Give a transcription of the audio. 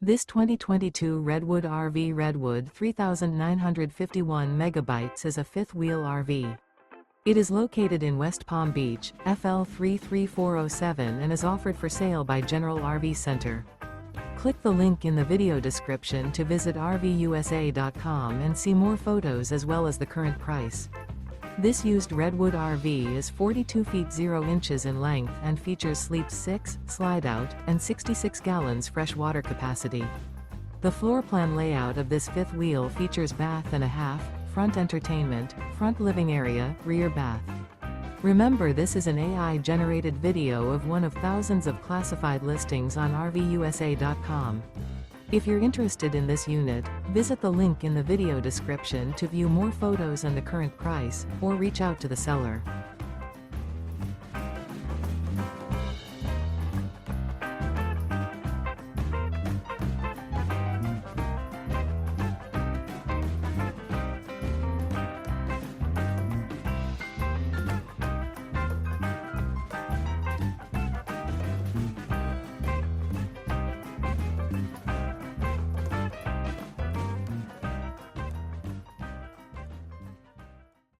This 2022 Redwood RV Redwood 3,951 megabytes is a fifth-wheel RV. It is located in West Palm Beach, FL 33407 and is offered for sale by General RV Center. Click the link in the video description to visit RVUSA.com and see more photos as well as the current price. This used Redwood RV is 42 feet 0 inches in length and features sleep 6, slide-out, and 66 gallons fresh water capacity. The floor plan layout of this fifth wheel features bath and a half, front entertainment, front living area, rear bath. Remember, this is an AI-generated video of one of thousands of classified listings on RVUSA.com. If you're interested in this unit, visit the link in the video description to view more photos and the current price, or reach out to the seller.